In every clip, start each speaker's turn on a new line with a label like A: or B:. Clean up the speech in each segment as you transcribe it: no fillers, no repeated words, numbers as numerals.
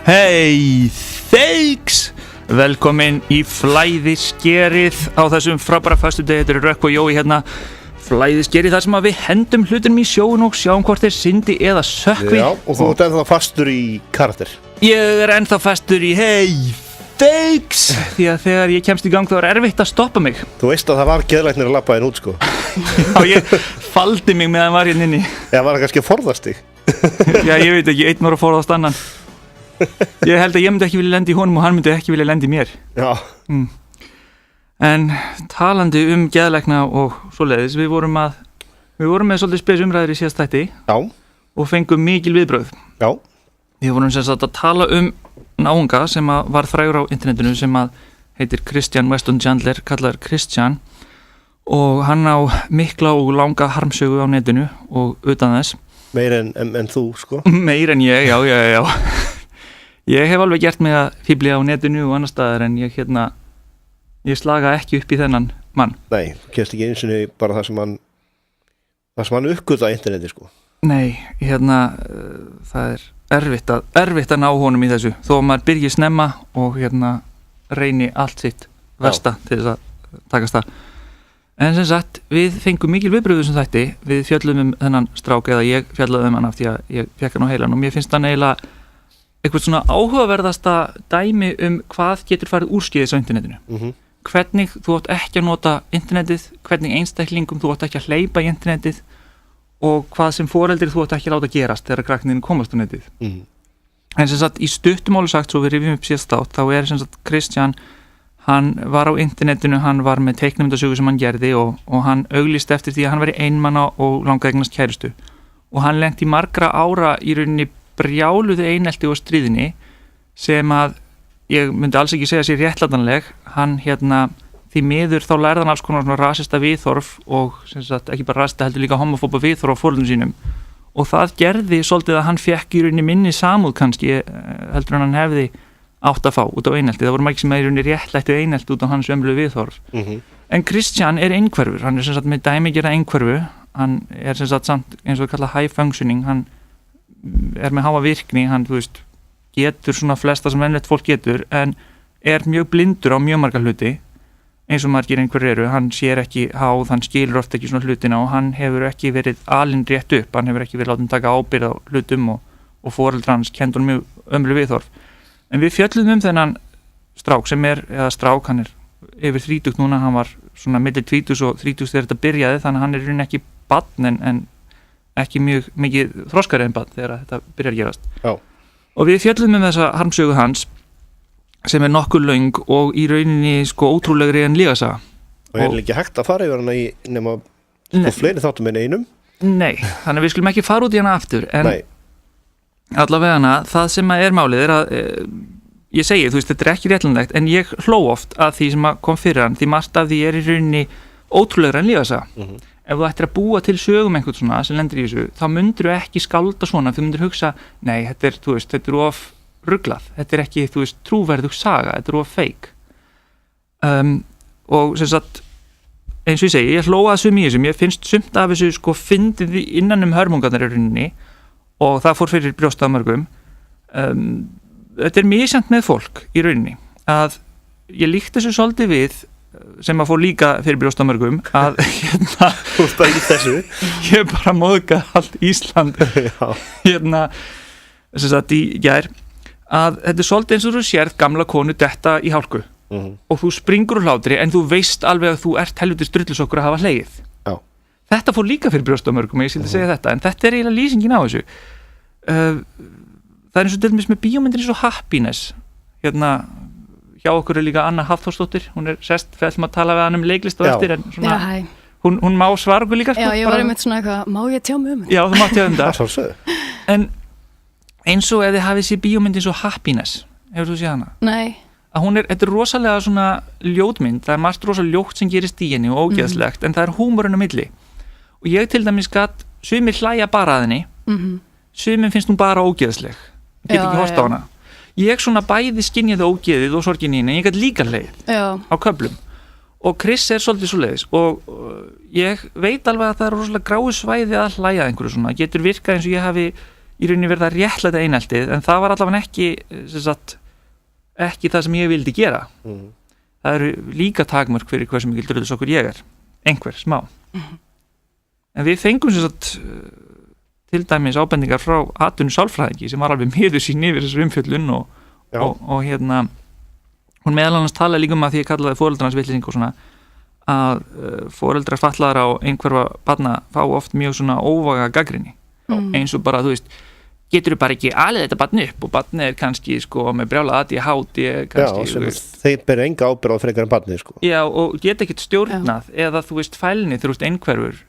A: Hey, thanks! Velkomin í flæðiskerið á þessum frábæra föstudegi. Þetta eru Rökk og Jói hérna. Flæðiskerið þar sem að við hendum hlutunum í sjóun og sjáum hvort þeir syndi eða sökkvi.
B: Já, og þú ert ennþá fastur í karakter.
A: Ég er ennþá fastur í hey, thanks! Því að þegar ég kemst í gang þá er erfitt að stoppa mig.
B: Þú veist að það var geðlæknir að labba þinn út, sko.
A: Já, ég faldi mig meðan var hérna inni.
B: Eða var það kannski að forðast þig?
A: Já, ég veit ekki, einn var að forðast annan. Ég held að ég myndi ekki vilja lenda í honum og hann myndi ekki vilja lenda í mér.
B: Já.
A: En talandi geðlækna og svoleiðis, við vorum með svolítið spes umræður í síðast þætti.
B: Já.
A: Og fengum mikil viðbrögð.
B: Já.
A: Við vorum sem sagt að tala náunga sem var frægur á internetinu sem heitir Christian Weston Chandler, kallar Christian, og hann á mikla og langa harmsögu á netinu og utan þess.
B: Meir en þú, sko.
A: Meir en ég, já. Ég hef alveg gert mig að fíbli á netinu og annar staðar en ég slaga ekki upp í þennan mann.
B: Nei, þú kemst ekki einu sinni bara það sem hann uppgöta á interneti, sko.
A: Nei, það er erfitt að ná honum í þessu þó að maður byrji snemma og reyni allt sitt versta til þess að takast það. En sem sagt, við fengum mikil viðbrögð sem þætti. Við fjöllum þennan strák, eða ég fjallaði hann af því að ég fékk hann á heilan og mér finnst hann eiginlega eitthvað svona áhugaverðasta dæmi hvað getur farið úrskeiðis á internetinu. Hvernig þú átt ekki að nota internetið, hvernig einstaklingum þú átt ekki að hleypa í internetið og hvað sem foreldri þú átt ekki að láta gerast þegar krakkarnir komast á netið. En sem sagt, í stuttumáli sagt, svo við rifjum upp síðast átt, þá er sem sagt Christian, hann var á internetinu, hann var með teiknimyndasögu sem hann gerði og hann auglýsti eftir því að hann væri einmana og langaði eignast kærustu. Og hann lenti margra ára í rauninni brjáluðu einelti og stríðinni sem að ég myndi alls ekki segja sér réttlætanleg. Hann því miður þá lærði hann alls konar svona rasista viðhorf og sem sagt ekki bara rasista heldur líka homofóba viðhorf á foreldrum sínum og það gerði svolítið að hann fekk í rauninni minni samúð kannski heldur en hann hefði átt að fá út á einelti. Það voru margir sem í rauninni réttlættu einelti út á hans ömurlegu viðhorf. En Christian er einhverfur, hann er sem sagt með dæmigerða einhverfu, hann er sem sagt samt eins og kallað high functioning, hann er með háa virkni, hann getur svona flesta sem venjulegt fólk getur en er mjög blindur á mjög marga hluti eins og margir einhverjir eru, hann sér ekki háð, hann skilur oft ekki svona hlutina og hann hefur ekki verið alinn rétt upp, hann hefur ekki verið látið taka ábyrgð á hlutum og foreldrar hans kennt honum mjög ömurlegu viðhorf. En við fjöllum þennan strák sem hann er yfir 30 núna, hann var svona milli 20 og 30 þegar þetta byrjaði, þannig að hann er ekki barn en ekki mjög mikið þroskari en barn þegar þetta byrjar að gerast.
B: Já. Og
A: við fjöllum þessa harmsögu hans sem er nokkuð löng og í rauninni ótrúlegri en lygasaga.
B: Og er ekki hægt að fara yfir hana í nema fleiri þáttum en einum? Nei,
A: þannig að við skulum ekki fara út í hana aftur en allavega hana, það sem er málið er að ég segi, þú veist, þetta er ekki réttlætanlegt en ég hló oft að því sem kom fyrir hann því margt af því er í rauninni ótrúlegra en lygasaga. Ef þú ættir að búa til sögum einhvern svona sem lendir í þessu, þá myndir þú ekki skálda svona, þú myndir hugsa, nei, þetta er of ruglað, þetta er ekki, trúverðug saga, þetta er of fake. Og sem sagt, eins og ég segi, ég hlóa sum í þessu, ég finnst sumt af þessu fyndið innan hörmungarnar í rauninni og það fór fyrir brjóst af mörgum. Þetta er misjant með fólk í rauninni, að ég líkti þessu svolítið við sem að fór líka fyrir brjóstamörgum að ég bara móðga allt Ísland sem sagt í gær að þetta er svolítið eins og þú sérð gamla konu detta í hálku og þú springur úr hlátri en þú veist alveg að þú ert helviti drullusokkur að hafa hlegið. Þetta fór líka fyrir brjóstamörgum og ég skildi segja þetta en þetta er eiginlega lýsingin á þessu. Það er eins og til dæmis með bíómyndir eins og Happiness hjá okkur er líka Anna Hafþórsdóttir, hún er sest, við ætlum að tala við hann leiklist og eftir en svona, hún má svara okkur líka.
C: Já, ég var einmitt svona eitthvað, má ég tjá mig um þetta?
A: Já, þú má tjá það. En eins og ef þið hafið sér bíómynd eins og Happiness, hefur þú séð hana?
C: Nei.
A: Að þetta er rosalega svona ljótmynd, það er margt rosalega ljótt sem gerist í henni og ógeðslegt, en það er húmorinn á milli. Og ég til dæmis gat, sumir hlæja bara að henni, sumir finnst hún bara ógeðsleg, get ekki horft á hana. Ég svona bæði skynjaði ógeðið og sorginni en ég gæti líka hlegið á köflum og Chris er svolítið svoleiðis og ég veit alveg að það er rosalega gráu svæði að hlæja einhverju svona, getur virkað eins og ég hafi í rauninni verið að réttlæta eineltið, en það var allavega ekki sem sagt, ekki það sem ég vildi gera. Það eru líka takmörk fyrir hversu mikil drullusokkur ég er, einhver smá. En við fengum sem sagt til dæmis ábendingar frá atvinnusálfræðingi sem var alveg miður sín yfir þessar umfjöllun og hérna hún meðal annars talaði líka að því ég kallaði foreldrarnas vitleysingu og svona að foreldrar fatlaðra og einhverfa barna fá oft mjög svona óvæga gagnrýni eins og bara, þú veist, getur þú bara ekki alið þetta barn upp og barnið kannski sko með brjála ADHD kannski,
B: þeir bera enga ábyrgð á frekar en barnið sko.
A: Já, og geta ekkert stjórnað eða þú veist fælni þegar þú veist einhverfur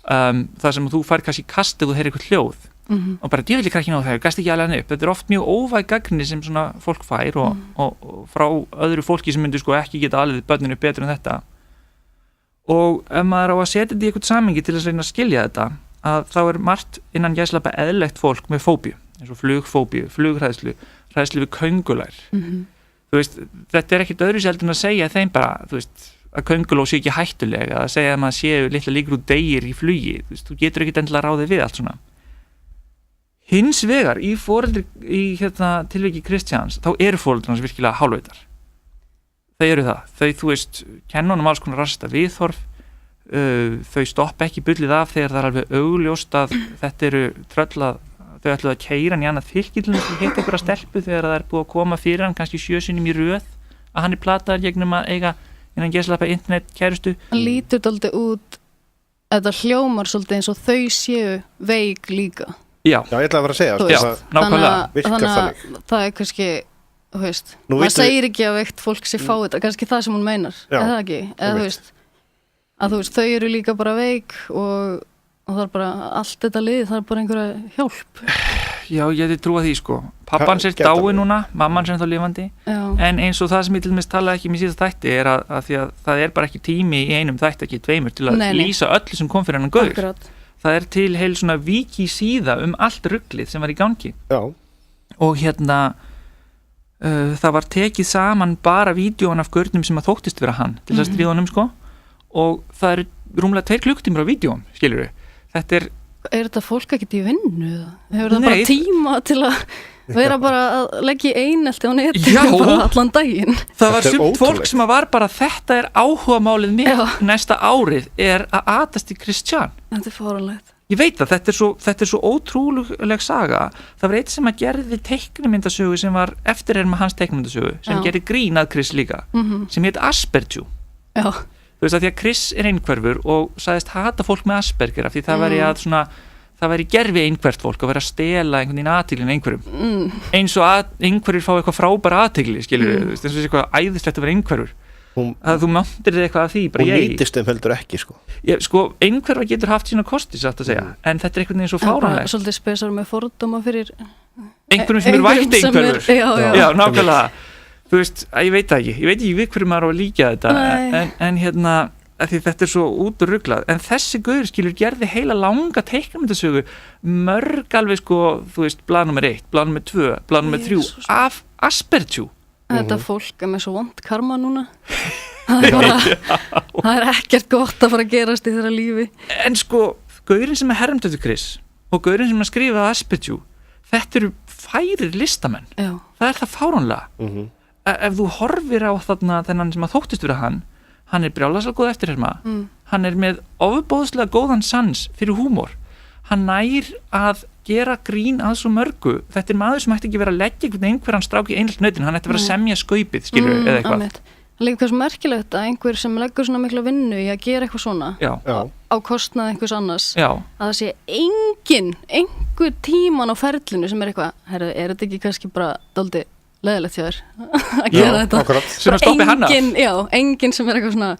A: þar sem þú fær kannski kast ef þú heyrir eitthvað hljóð og bara djöfulli krakki ná þegar gast ekki alveg hann upp. Þetta er oft mjög óvæg gagnrýni sem svona fólk fær og frá öðru fólki sem myndi sko ekki geta alið börninu betur en þetta. Og ef maður á að setja þetta í eitthvað samhengi til að reyna að skilja þetta, að þá er margt innan gæslappa eðlilegt fólk með fóbíu, eins og flugfóbíu, flughræðslu, hræðslu við köngulær. Þú veist, þetta er ekkert öðru en að segja þeim bara, þú veist, að könguló sé ekki hættulega, að segja að maður séu litla líkur úr deyr í flugi, þú veist, þú getur ekkert endilega ráðið við allt svona. Hins vegar, í tilviki Kristjáns, þá eru foreldrarnir virkilega hálfvitar. Þau eru það. Þau, þú veist, kenna honum alls konar rasta viðhorf, þau stoppa ekki bullið af þegar það er alveg augljóst að þetta eru tröllað, þau ætluðu að keyra hann í annað fylki til þess að hitta einhverja stelpu þegar það er búið að koma fyrir hann kannski 7 sinnum í röð að hann er plataður gegnum að eiga innan gæslappa internet kærustu.
C: Hann lítur dálítið út, þetta hljómar svolítið eins og þau séu veik líka.
B: Já, ég ætla að vera að segja
A: já, nákvæmlega.
C: Þannig að það er kannski, þú veist, það segir ekki að veikt fólk sé fá þetta, kannski það sem hún meinar, eða ekki, eða þú veist, að þú veist, þau eru líka bara veik og það er bara, allt þetta liðið, það er bara einhverja hjálp.
A: Já, ég hefði trúað því sko. Pappans er dáin núna, mamman sem þá lifandi, en eins og það sem ég til dæmis talaði ekki um í síðasta þætti er að því að það er bara ekki tími í einum þætti, ekki 2 til að lýsa öllu sem kom fyrir hennan gaur.
C: Akkurat.
A: Það er til heil svona viki síða allt ruglið sem var í gangi.
B: Já.
A: Og það var tekið saman bara vídeóan af gaurnum sem að þóttist vera hann til að stríða honum sko og það eru rúmlega 2 klukkutímar á vídeóum, skilurðu. Þetta
C: er þetta fólk ekkert í vinnu eða? Hefur það bara tíma til að vera bara að leggja í einelti á netinu bara allan daginn?
A: Það var sumt fólk sem að var bara þetta er áhugamálið mitt næsta árið er að atast í Kristján.
C: Þetta er fáránlegt.
A: Ég veit að þetta er svo ótrúleg saga. Það var eitt sem að gerði teiknimyndasögu sem var eftirherma hans teiknimyndasögu sem gerði grín að Chris líka sem heit Asperger.
C: Já.
A: Þú veist að því að Chris er einhverfur og sagðist hata fólk með Asperger af því það væri að svona það væri gerfi einhvert fólk að vera að stela einhvern veginn athygli einhverjum eins og að einhverjur fá eitthvað frábæra athygli skilur eins og eitthvað æðislegt að vera einhverjur að þú máttir þig eitthvað af því bara
B: hún nýtist þeim heldur ekki sko.
A: Einhverfa getur haft sína kosti satt að segja en þetta er einhvern veginn svo fáránlegt
C: svolítið spesar með fordóma fyrir
A: einhverjum sem er vægt einhverfur já, nákvæmlega þú veist, ég veit ekki við hverju maður á að líka þetta en hérna því þetta er svo út og ruglað en þessi gaur skilur gerði heila langa teiknimyndasögu mörg alveg sko þú veist blað nummer 1, blað nummer 2, blað nummer 3 af Asperger.
C: Þetta fólk er með svo vond karma núna það er ekkert gott að fara að gerast í þeirra lífi
A: en sko gaurinn sem er hermdötu Chris og gaurinn sem er skrifað Asperger þetta eru færir listamenn það er það fáránlega ef þú horfir á þennan sem að þóttist vera hann er brjálaslega góð eftirherma hann er með ofboðslega góðan sans fyrir húmor hann nær að gera grín að svo mörgu þetta er maður sem ætti ekki vera að leggja einhverjan strák í einhvern nötin hann ætti vera að semja skaupið skilur eða eitthvað
C: líka hvað sem merkilegt að einhver sem leggur svona mikla vinnu í að gera eitthvað svona á kostnað einhvers annars að það sé einhver tíman á ferlinu sem er eitthvað herru, er þetta ekki kannski bara dálítið leðilegt hjá þér að gera þetta
A: sem að stoppi hann af
C: enginn sem er eitthvað svona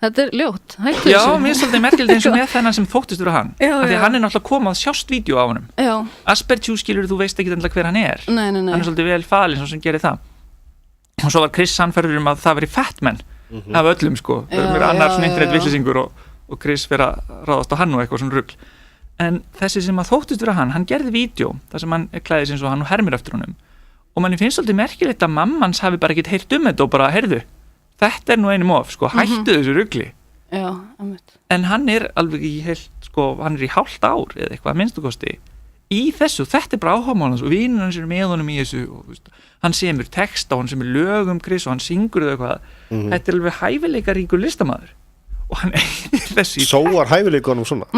C: þetta er ljótt, hættu
A: þessu já, mér er svolítið merkilegt eins og með þennan sem þóttist vera hann af því að hann er náttúrulega komað að sjást vídeo á honum Asperger skilur þú veist ekki hver hann er
C: nei.
A: Hann er svolítið vel falinn sem gerir það og svo var Chris sannfærður að það veri Fat Man af öllum sko annar svona internetvillísingur og Chris fyrir að ráðast á hann og eitthvað svona rugl en þessi sem að þóttist vera hann gerði vídeo þar sem hann klæðis eins og hann og hermir eftir honum og manni finnst svolítið merkilegt að mammans hafi bara ekkert heyrt þetta og bara, heyrðu, þetta er nú einum of, sko, hættu þessu rugli.
C: Já,
A: en hann er alveg í heilt, sko, hann er í hálft ár eða eitthvað, minnstu kosti, í þessu, þetta bara áhugamálans og vinur hans með honum í þessu og veist, hann semur texta og hann semur lög Chris og hann syngur þau eitthvað þetta alveg hæfileikaríkur listamaður og hann þessi
B: sóar hæfileikunum svona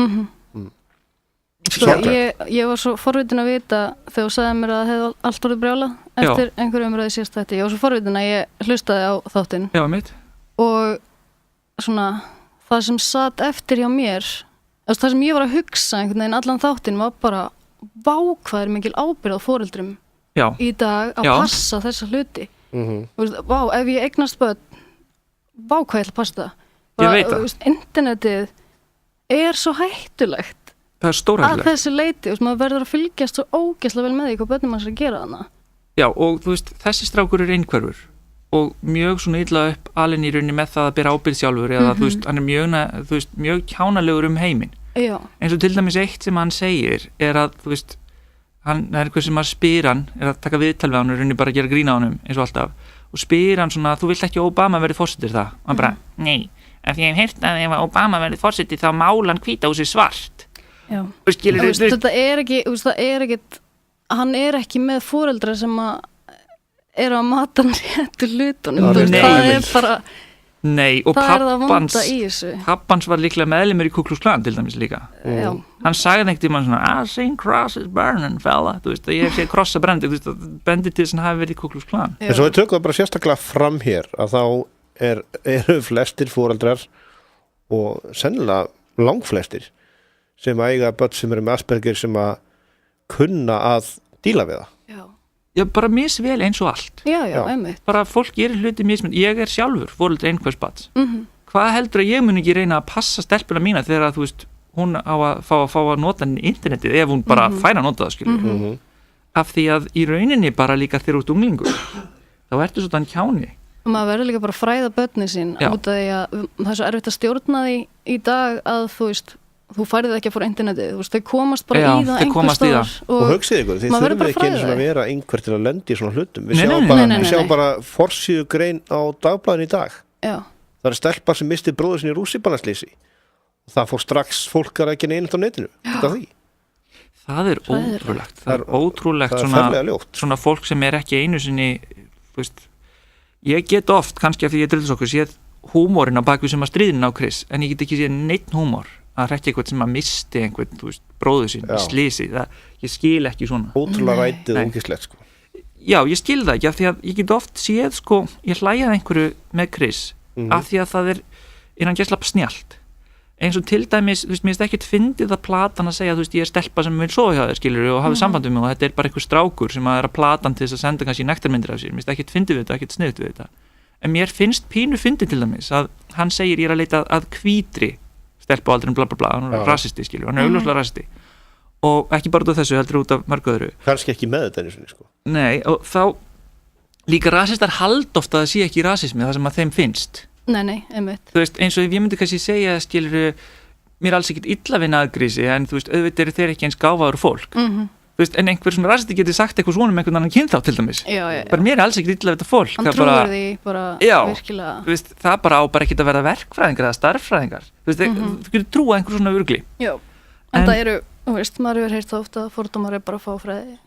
C: ég var svo forvitin að vita þegar þú sagði mér að það hefði allt orðið brjálað eftir einhverju umræði síðast þetta ég var svo forvitin að ég hlustaði á þáttinn og svona það sem satt eftir hjá mér það sem ég var að hugsa einhvern veginn allan þáttinn var bara vá hvað mikil ábyrgð á foreldrum í dag að passa þessa hluti vá ef ég eignast börn vá hvað ég ætla að passa það
A: ég veit það
C: internetið er svo hættulegt
A: það er stórhættulegt
C: að þessi leiti, maður verður að fylgjast svo ógeðslega vel með því hvað börnum manns að gera þarna
A: já og þú veist, þessi strákur er einhverfur og mjög svona illa upp alinn í rauninni með það að bera ábyrgð sjálfur eða þú veist, hann er mjög kjánalegur heiminn eins og til dæmis eitt sem hann segir er að þú veist, hann er eitthvað sem að spyr hann er að taka viðtal við hann og rauninni bara að gera grín á honum eins og alltaf og spyr hann svona, þú vilt ekki að Obama verði forsetir það og hann bara, nei, ef ég hef heyrt að ef Obama verði forsetir þá mála hann hvíta húsið svart
C: þetta er ekki það er ekkit hann er ekki með foreldra sem að er að mata hann réttu hlutunum það er bara
A: nei, og pappans var líklega meðlimur í Ku Klux Klan til dæmis líka hann sagði einhvern tímann svona I've seen crosses burning fella þú veist, ég hef séð krossa brendi þú veist, bendi til þess að hafi verið í Ku Klux Klan
B: en svo við tökum það bara sérstaklega fram hér að þá eru flestir foreldrar og sennilega langflestir sem eiga börn sem eru með Asperger sem að kunna að díla við það
A: já, bara misvel eins og allt
C: einmitt
A: bara fólk gerir hluti mismun ég er sjálfur foreldri einhvers barns hvað heldur að ég mun ekki reyna að passa stelpuna mína þegar að þú veist hún á að fá að nota internetið ef hún bara fær að nota það skilur af því að í rauninni bara líka þegar út unglingur þá ertu svona kjáni
C: og maður verður líka bara að fræða börnin sín út af því að það er svo erfitt að stjórna því í dag að þú veist þú færið ekki að fóra internetið, þú veist, þau komast bara í það einhver staðar
B: og hugsið ykkur, þið þurfum ekki eins og að vera einhver til að lendi í svona hlutum við sjáum bara forsíðu grein á dagblaðinu í dag það er stelpa sem misti bróður sinni í rússíbanaslýsi og það fór strax fólk að ekki neitt á netinu
A: það er ótrúlegt það er ótrúlegt svona fólk sem er ekki einu sinni þú veist, ég get oft kannski af því ég drullis okkur séð húmórin á bakvið sem að stríðin á Chris en ég get ekki séð neitt húmór að rekja eitthvað sem að misti einhvern, þú veist, bróður sín í slísi, ég skil ekki svona
B: ótrúlega rætið og ógislegt sko
A: já, ég skil það ekki, af því að ég get oft séð sko, ég hlæjaði einhverju með Chris af því að það er innan gæsla snjallt, eins og til dæmis þú veist, mér finnst ekkert fyndið að platan að segja þú veist, ég er stelpa sem vil sofa hjá þér, skilur og hafa samband við mig og þetta er bara einhver strákur sem að er að platan til þess að senda kannski nektarmyndir af sér, mér finnst ekkert fyndið við þetta, ekkert sniðugt við þetta en mér finnst pínu fyndið til dæmis að hann segir ég er að leita að hvítri stelpa á aldrin bla bla bla, hann er rasisti skilur, hann er augljóslega rasisti og ekki bara út af þessu, heldur út af mörgu öðru
B: kannski ekki með þetta einu sinni sko
A: nei, og þá líka rasistar hald ofta að það sé ekki rasismi það sem að þeim finnst
C: nei, einmitt
A: þú veist, eins og ef ég myndi kannski segja skilur, mér er alls ekkit illa við naðgrísi en þú veist, auðvitað eru þeir ekki eins gáfaður fólk þú veist, en einhver sem er rasisti getur sagt eitthvað svona með einhvern annan kynþátt til dæmis bara mér er alls ekkit illa við þetta fólk
C: hann trúir því bara virkilega
A: þú veist, það bara á bara ekkit að verða verkfræðingar eða starffræðingar þú veist, þú getur trúa einhver svona urgli
C: en það eru, þú veist, maður hefur heyrt það ofta að fordómar er bara fáfræði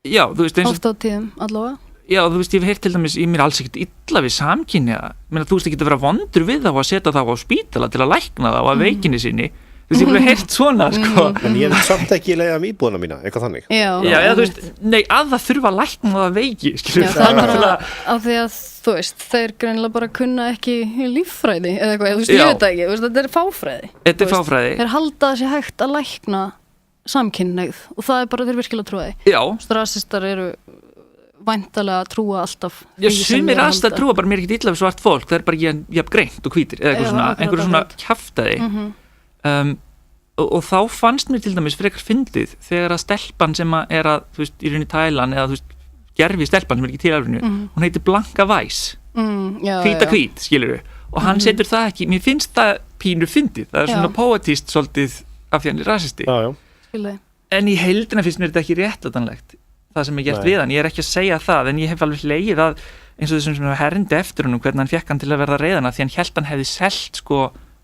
A: þú veist,
C: ofta á tíðum allavega
A: þú veist, ég hef heyrt til dæmis ég mér alls ekkit illa við samkynja þú veist, ekki að vera vondur við þá að setja þá á spítala til að lækna þá að veikinni sinni þú veist, ég hef heyrt svona sko
B: en ég vil samt ekki leiða íbúðuna mína, eitthvað þannig
A: þú veist, nei, að það þurfa að lækna það veiki, skilur
C: það er bara af því að, þú veist, þeir greinilega bara kunna ekki líffræði eða eitthvað, þú veist, ég veit ekki, þetta er fáfræði þeir halda þessi hægt að lækna samkynhneigð og það er bara þeir virkilega trúaði rasistar eru væntalega að trúa alltaf
A: sumir rasistar trúa bara mér ekkert illa við svart fólk það er bara jafn greint og hvítir eða einhverju svona kjaftaði og þá fannst mér til dæmis frekar fyndið þegar að stelpan sem að er að, þú veist, í rauninni Thailand eða þú veist, gerfi stelpan sem er ekki til alveg hún heitir Blanka Weiss hvít, skilur við og hann setur það ekki, mér finnst það pínu fyndið, það er svona poetist svolítið af því hann er rasisti en í heildina finnst mér þetta ekki réttlætanlegt það sem er gert við hann, ég er ekki að segja það en ég hef alveg hlegið að eins og þessum sem herndi eftir honum hvernig hann fekk hann til að verða reiðana því hann hélt hann hefði selt sko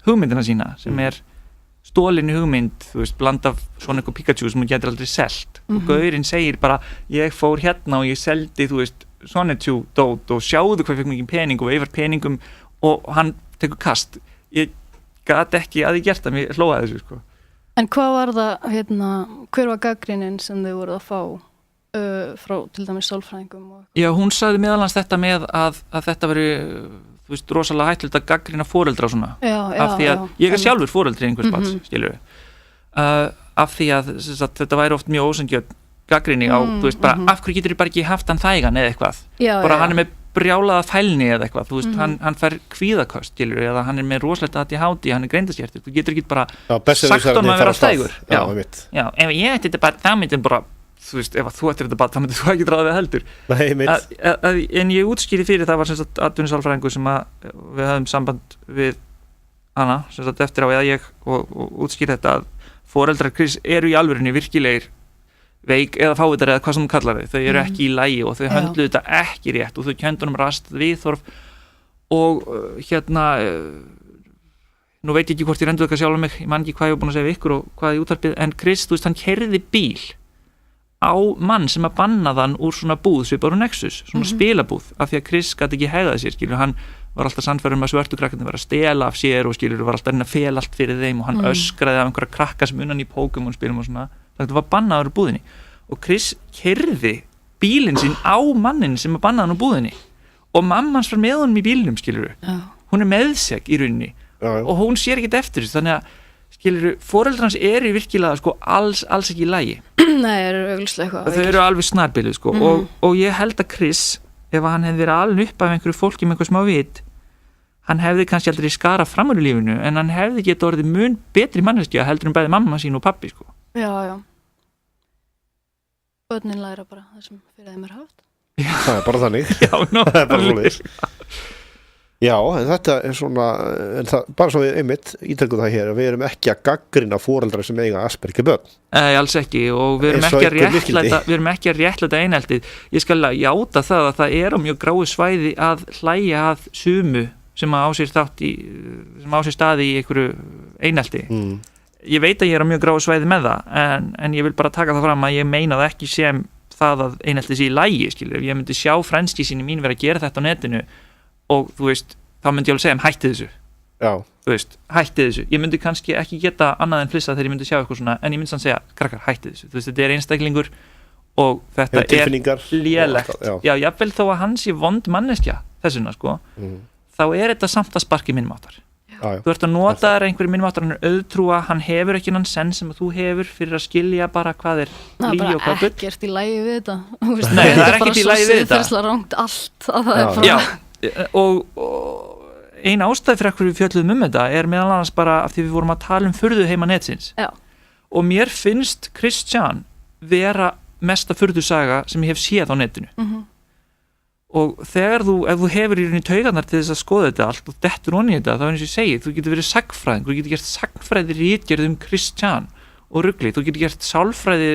A: hugmyndina sína sem er stólin hugmynd, þú veist, blanda svona eitthvað Pikachu sem hún getur aldrei selt og gaurinn segir bara, ég fór hérna og ég seldi, þú veist, Sonichu dót og sjáðu hvað fekk mikið pening og veifar peningum og hann tekur kast. Ég gat ekki að ég gert það, mér hlóaði þessu, sko.
C: En hvað var það, hver var gagnrýnin sem þau voruð að fá frá til dæmis sálfræðingum?
A: Já, hún sagði meðal hans þetta með að þetta veri, þú veist, rosalega hættulegt að gagnrýna foreldra og svona. Af því að ég sjálfur foreldri einhvers barns, skilur við. Af því að þetta væri oft mjög ósanngjarn gagnrýni á, þú veist, bara af hverju getur þið bara ekki haft hann þægan eða eitthvað. Bara hann með brjálaða fælni eða eitthvað, þú veist, hann fær kvíðaköst, skilur, eða hann með rosalegt ADHD, hann greindaskjertur, þú getur ekki bara sagt honum að vera stægur. Já, ef ég ætti þetta bara, það myndi bara, þú veist, ef þú ættir þetta bara, það myndi þú ekki ráðið heldur. En ég útskýri fyrir, það var sem sagt atvinnusálfræðingur sem að við höfum samband við hana, sem sagt eftir á eða ég og útskýri þetta að foreldrar Chris eru í alvörunni virkilegir veik eða fávitar eða hvað sem þú kallar þau eru ekki í lagi og þau höndluðu þetta ekki rétt og þau kjöndunum rast viðþorf og nú veit ég ekki hvort ég rendu eitthvað sjálf um mig, ég man ekki hvað ég var búin að segja við ykkur og hvað ég útvarpið, en Chris, þú veist, hann keyrði bíl á mann sem að banna þann úr svona búð svipar úr Nexus, svona spilabúð, af því að Chris gat ekki hegðað sér, skilur, hann var alltaf sannfærður að svörtu krakkarnir var að stela af sér og skilur, var alltaf að fela allt fyrir þeim og hann öskraði af einhverja krakka sem unnan í Pokémon spilum og svona, þetta var bannaður úr búðinni og Chris keyrði bílinn sín á mannin sem var bannaður úr búðinni og mamma hans var með honum í bílinum, skilur, hún er meðseg í rauninni og hún sér ekkert eftir þessu, þannig að skilur, foreldrar hans eru virkilega sko alls ekki í lagi.
C: Nei, eru augljóslega eitthvað.
A: Þau eru alveg snarbiluð sko og ég held að Chris, ef hann hefði verið alveg upp af einhverju fólki með einhver smá vit, hann hefði kannski aldrei skarað fram úr í lífinu, en hann hefði getið orðið mun betri manneskja heldur en bæði mamma sín og pappi sko.
C: Já. Börnin læra bara það sem fyrir þeim haft.
B: Já, það er bara þannig.
A: Já,
B: það er bara svoleiðis. Já, en þetta er svona, bara svo við einmitt ítökum það hér, við erum ekki að gagnrýna foreldra sem eiga Asperger börn.
A: Alls ekki, og við erum ekki að réttlæta eineltið. Ég skal játa það að það er á mjög gráu svæði að hlæja að sumu sem á sér staði í einhverju einelti. Ég veit að ég er á mjög gráu svæði með það, en ég vil bara taka það fram að ég meina það ekki sem það að eineltið sé í lagi, skilur. Ef ég myndi sjá frænski síni mín vera að gera þetta á netinu og þú veist, þá myndi ég alveg segja hætti þessu.
B: Já.
A: Þú veist, hætti þessu. Ég myndi kannski ekki geta annað en flissa þegar ég myndi sjá eitthvað svona, en ég myndi sann segja, krakkar, hætti þessu. Þú veist, þetta er einstaklingur og þetta er lélegt. Já, jafnvel þó að hann sé vond manneskja þessuna, sko, þá er þetta samt að sparki minnmáttar. Þú ert að nota þér einhverju minnmáttar, hann er auðtrúa, hann hefur ekki nann senn sem að þú hefur fyrir að skilja bara hvað er lígi og hvað bull.
C: Það er bara ekkert í lagi við þetta.
A: Nei, það er ekkert í lagi við þetta.
C: Það er bara svo rangt allt að það er bara...
A: Já, og ein ástæð fyrir hverju við fjöldluðum þetta er meðal annars bara af því við vorum að tala furðu heima netsins.
C: Já.
A: Og mér finnst Christian vera mesta furðusaga sem ég hef séð á netinu. Og ef þú hefur í rauninni taugarnar til þess að skoða þetta allt og dettur onni þetta, þá er eins og ég segi, þú getur verið sagnfræðingur, þú getur gert sagnfræði ritgerð Christian og rugli, þú getur gert sálfræði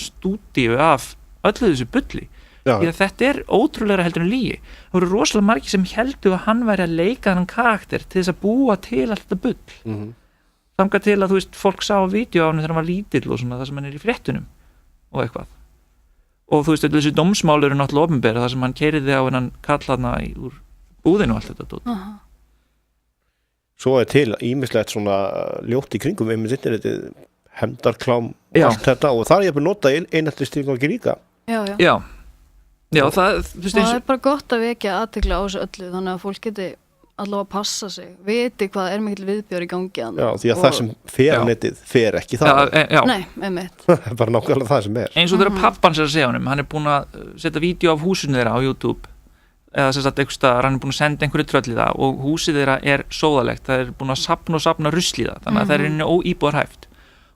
A: stúdíu af öllu þessu bulli. Því að þetta er ótrúlega heldur en lygi. Það voru rosalega margir sem heldu að hann væri að leika þennan karakter til þess að búa til allt þetta bull. Þangað til að þú veist, fólk sá á vídeo á hann þegar hann var lítill og svona, það sem hann er í fréttunum og eitthvað. Og þú veist, þessi dómsmál eru náttúrulega opinber, það sem hann keiriði á hennan kallana úr búðinu og allt þetta dót.
B: Svo er til ýmislegt svona ljótt í kringum einmitt internetið, hefndarklám og allt þetta, og það er ég að nota eineltistilgangi líka.
A: Já, það
C: er bara gott að vekja athygli á þessu öllu, þannig að fólk geti allavega að passa sig, viti hvað er mikil viðbjór í gangi hann.
B: Já, því að það sem fer netið fer ekki það.
C: Nei, einmitt.
B: Það er bara nákvæmlega það sem er.
A: Eins og þegar pappan sér að segja honum, hann er búin að setja vídeo af húsinu þeirra á YouTube, eða sem sagt eitthvað staðar, hann er búin að senda einhverju tröll í það og húsið þeirra er sóðalegt, það er búin að safna rusl í það, þannig að það er inni óíbúðarhæft.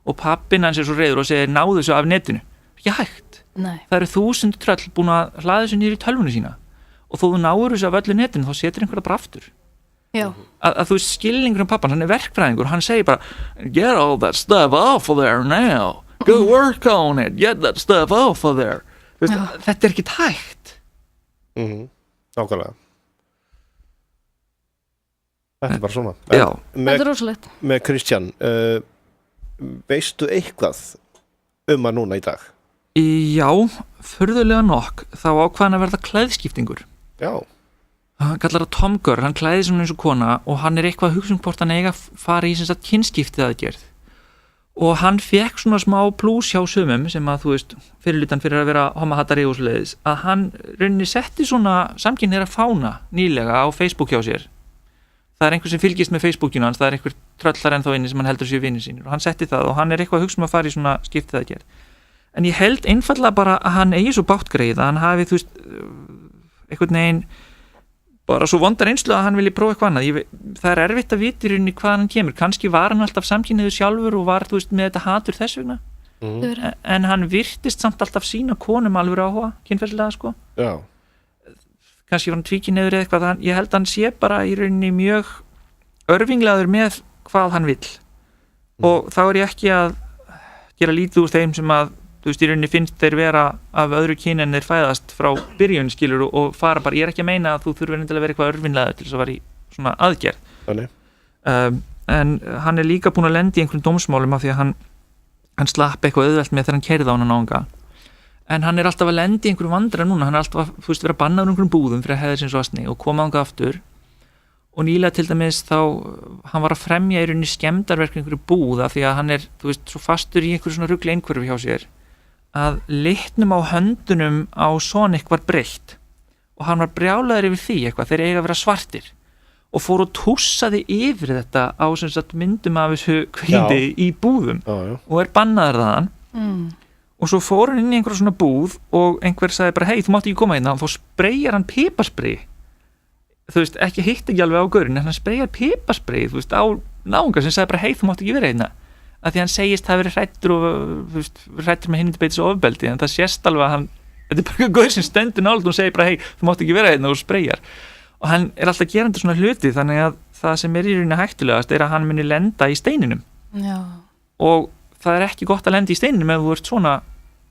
A: Og pappinn hans er svo reiður og segir, náðu þessu af netinu. Ekki hægt. Það eru 1000 tröll búin að hlaða þessu niður í tölvunni sína og þó þú náður þessu af öllu netinu þá setur einhverja bara aftur. Að þú veist skilningur pappan, hann er verkfræðingur, hann segir bara get all that stuff off of there now, go work on it, get that stuff off of there. Veist, þetta er ekki hægt.
B: Nákvæmlega. Þetta er bara svona.
C: Þetta er rosalegt.
B: Með Christian, veistu eitthvað hann núna í dag?
A: Já, furðulega nokk þá ákvaðan að verða klæðskiptingur.
B: Já.
A: Hann kallar það Tom Gurr, hann klæði svona eins og kona og hann eitthvað að hugsa hvort hann eiga að fara í sem sagt kynskiptið aðgerð. Og hann fekk svona smá plús hjá sumum sem að þú veist, fyrirlutan fyrir að vera homahattari og svoleiðis, að hann rauninni setti svona samkynhneigða fána nýlega á Facebook hjá sér. Það einhver sem fylgist með Facebookinu hans, það einhver tröllar ennþá inni sem hann heldur sér vinir sínir og hann setti það og hann eitthvað að hugsa að fara í svona skiptið aðgerð. En ég held einfallega bara að hann eigi svo bágt greið að hann hafi, þú veist, einhvern veginn bara svo vondar einslu að hann vilji prófa eitthvað annað. Það er erfitt að vita í rauninni hvað hann kemur. Kannski var hann alltaf samkynhneigður sjálfur og var, þú veist, með þetta hatur þess vegna. En hann virtist samt alltaf sína konum alveg áhuga, kynferðislega, sko.
B: Já.
A: Kannski var hann tvíkynhneigður eða eitthvað, ég held að hann sé bara í rauninni mjög örvinglaður með hvað hann vill. Og þá er ég ekki að gera lítið úr þeim sem að þú veist, í rauninni finnst þeir vera af öðru kyni en þeir fæðast frá byrjun skilur og fara bara, ég er ekki að meina að þú þurfir að vera eitthvað örvinlega til þess að vera í svona aðgerð. En hann er líka búin að lenda í einhverjum dómsmálum af því að hann slapp eitthvað auðvelt með þegar hann keyrði á hann náunga. En hann er alltaf að lenda í einhverjum vandræðum núna, hann er alltaf að, þú veist, vera bannaður einhverjum búðum fyrir að hefða sinns vasni og koma ánga aftur. Og nýlega til dæmis þá, hann var að fremja í rauninni skemmdarverk einhverju búð af því að hann er, þú veist, svo fastur í einhverju svona rugli einhverju hjá sér að litnum á höndunum á Sonic var breytt og hann var brjálaður yfir því eitthvað, þeir eiga að vera svartir og fór og tússaði yfir þetta á sem sagt myndum af þessu kvíði í búðum og er bannaður þaðan og svo fór hann inn í einhverju svona búð og einhver sagði bara hei, þú mátt ekki koma hérna og þá spreyjar hann piparsprey, þú veist, ekki hitt ekki alveg á gaurinn en hann spreyjar piparsprey, þú veist, á náunga sem sagði bara hei, þú mátt ekki vera hérna að því hann segist að hafa verið hræddur og þú veist, hræddur með hinni beitis ofbeldi en það sést alveg að hann, þetta er bara gaur sem stendur nálægt og segir bara hei, þú mátt ekki vera hérna og spreyjar og hann er alltaf gerandi svona hluti þannig að það sem er í rauninni hættulegast er að hann muni lenda í steininum. Já. Og það er ekki gott að lenda í steininum ef þú ert svona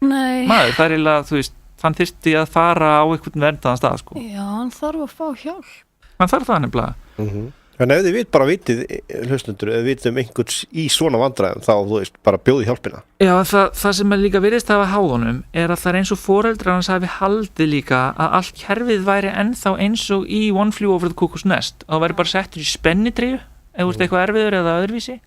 A: maður, það er eiginlega, þú veist, hann þyrfti að fara á einhvern verndaðan stað sko.
C: Já, hann þarf að fá hjálp.
A: Hann þarf það nefnilega.
B: En ef þið bara vitið, hlustundur, ef þið vitið einhvers í svona vandræðum þá, þú veist, bara bjóði hjálpina. Já,
A: það sem er líka virðist hafa háðunum er að það er eins og foreldrar hans hafi haldið líka að allt kerfið væri ennþá eins og í One Flew Over the Cuckoo's Nest að það væri bara settur í spennidrýju ef þú veist eitthvað erfiður eða öðruvísi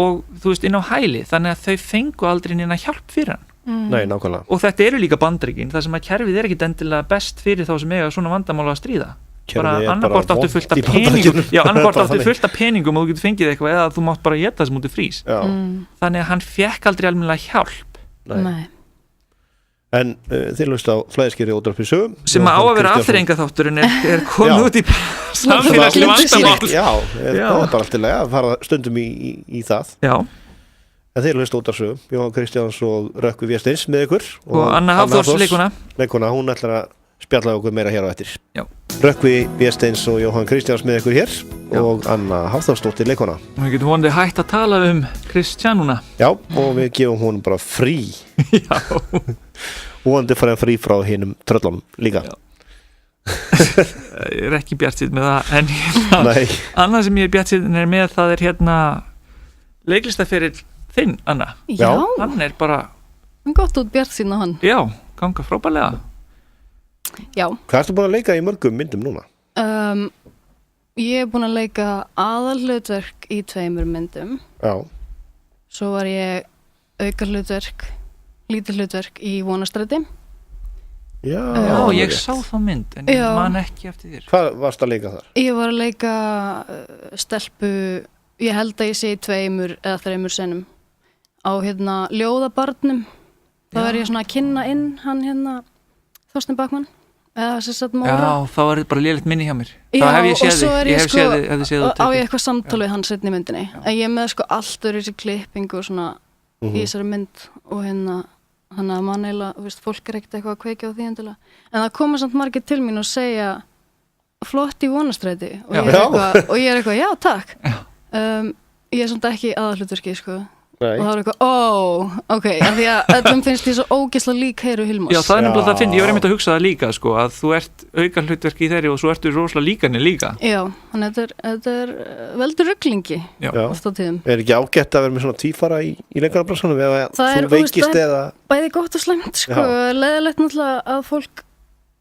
A: og þú veist inn á hæli þannig að þau fengu aldrei neina hjálp fyrir hann.
B: Nei, nákvæmlega.
A: Og þetta eru líka Bandaríkin, það sem að kerfið er ekkit endilega best fyrir þá sem eiga svona vandamála að stríða. Bara annarkvort áttu fullt af peningum annarkvort áttu fullt af peningum og þú getur fengið eitthvað eða þú mátt bara éta þess mútið frís þannig að hann fekk aldrei almennilega hjálp.
C: Nei.
B: En þið hlust á Flæðiskeri útvarpi sögum
A: sem á að vera afþreyingaþátturinn er komið út í samfélagslega vandamál.
B: Það er bara alltaf að fara stundum í það.
A: Já.
B: En þið hlust útvarpi sögum Jóhann Kristjáns og Rökkvi Vésteins með ykkur
A: og Anna Hafþórs leikona
B: hún ætlar að spjalla okkur meira hér á eftir.
A: Já.
B: Rökkvi Vésteins og Jóhann Kristjáns með ykkur hér og Anna Hafþórsdóttir leikona.
A: Við getum vonandi hægt að tala Kristján núna.
B: Já, og við gefum hún bara frí.
A: Já.
B: Vonandi fara frí frá hinum tröllum líka.
A: Ég er ekki bjartsýnn með það en annað sem ég er bjartsýnn er með það er leiklistaferill þinn, Anna.
C: Já.
A: Hann er bara
C: gott út bjartsýnn á hann.
A: Já, ganga frábærlega.
C: Já.
B: Hvað ertu búin að leika í mörgum myndum núna?
C: Ég er búin að leika aðalhlutverk í 2 myndum.
B: Já.
C: Svo var ég aukahlutverk, lítið hlutverk í Vonarstræti.
B: Já,
A: ég sá þá mynd en ég man ekki eftir þér.
B: Hvað varst að leika þar?
C: Ég var að leika stelpu, ég held að ég sé í 2 eða 3 senum á ljóðabarnum. Þá er ég svona að kynna inn hann Þorstein Bakmann eða sem sagt Móra.
A: Já, þá er þetta bara lélegt minni hjá mér.
C: Já,
A: þá hef ég séð þig,
C: ég
A: hef séð þig
C: á ég eitthvað samtal við hann seinni í myndinni. En ég er með allt öðru þessi klippingu og svona í þessari mynd og hann að mann eiginlega, þú veist, fólk er ekkert eitthvað að kveikja á því endilega. En það koma samt margir til mín og segja flott í Vonarstræti og ég er eitthvað, já takk. Ég er samt ekki aðalhlutverki, sko. og það var eitthvað, ok, af því að öllum finnst því svo ógeðslega lík Heiru Hilmars.
A: Já, það nefnilega það finn ég var einmitt að hugsa það líka, sko, að þú ert auka hlutverki í þeirri og svo ertu rosalega líkanir líka.
C: Já, þannig þetta er veldur ruglingi oft á tíðum.
B: Er ekki ágætt að vera með svona tvífara í leikarabransanum eða þú veikist eða?
C: Bæði gott og slæmt, sko, leiðilegt náttúrulega að fólk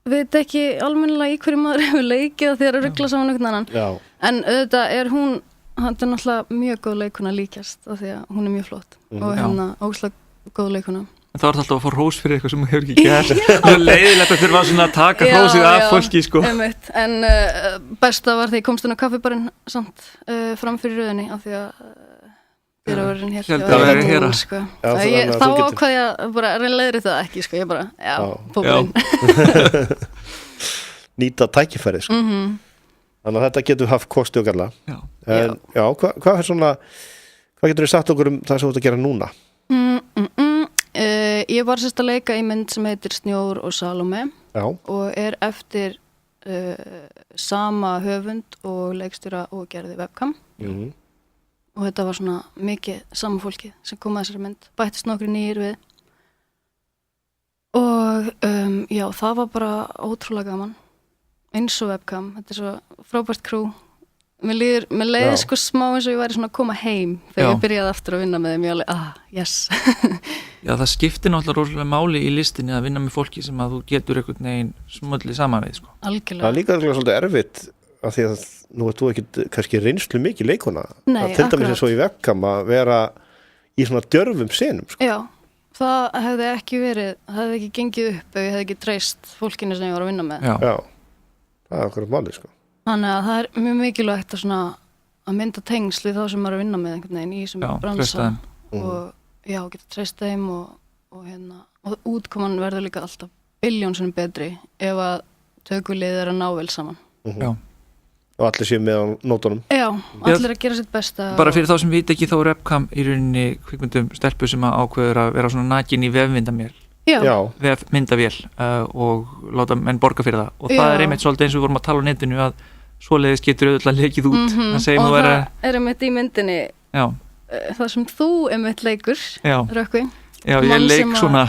C: veit ekki almennilega í hverju maður hefur leikið þegar að ruggla saman einhvern annan. En auðvitað er hún er náttúrulega mjög góð leikuna líkjast af því að hún er mjög flott og hérna ógeðslega góð leikuna.
A: En það var alltaf að fá hrós fyrir eitthvað sem hún hefur ekki gert. Það er leiðilegt að þurfa svona að taka hrósið af fólki, sko.
C: En besta var þegar ég komst inn á kaffibarinn samt fram fyrir röðinni af því að dyravörðurinn hér sko. Þá ákvað ég bara reynleiðri það ekki, sko. Ég bara, pópurinn.
B: Nýta tækifæri, sko. Þannig að þetta getur haft kosti og galla. En hvað er svona, hvað getur þið sagt okkur um það sem þú ert að gera núna?
C: Ég var sérst að leika í mynd sem heitir Snjór og Salome og er eftir sama höfund og leikstjóra og gerði webcam. Og þetta var svona mikið sama fólki sem kom að þessari mynd. Bættist nokkri nýjir við. Og það var bara ótrúlega gaman. Eins og webcam, þetta er svo frábært crew. Mér leiði sko smá eins og ég væri svona að koma heim þegar ég byrjaði aftur að vinna með þeim. Ég alveg, yes.
A: Já, það skiptir náttúrulega rosalega máli í listinni að vinna með fólki sem að þú getur einhvern veginn smullið saman við, sko.
C: Algjörlega.
B: Það er líka svolítið erfitt af því að nú ert þú ekki kannski reynslu mikið leikuna.
C: Nei,
B: til dæmis eins og í webcam að vera í svona djörfum senum, sko.
C: Já, það hefði ekki verið, það hefði ekki gengið upp ef ég hefði ekki treyst fólkinu sem ég var að vinna með.
B: Já. Það er okkur máli, sko.
C: Þannig að það er mjög mikilvægt að mynda tengsl við þá sem maður er að vinna með einhvern veginn í þessum bransa og geta treyst þeim og útkoman verður líka alltaf biljónsinnum betri ef að tökulið er að ná vel saman.
B: Og allir séu með á nótunum.
C: Já, allir að gera sitt besta.
A: Bara fyrir þá sem veit ekki þá er webcam í rauninni kvikmyndum stelpu sem ákveður að vera svona nakin í vefmyndavél. Vefmyndavél og láta menn borga fyrir það og það er einmitt svolítið eins og við vorum að tala á netinu að svoleiðis getur auðvitað lekið út
C: og það er einmitt í myndinni það sem þú einmitt leikur Rökkvi.
A: Já, ég leik svona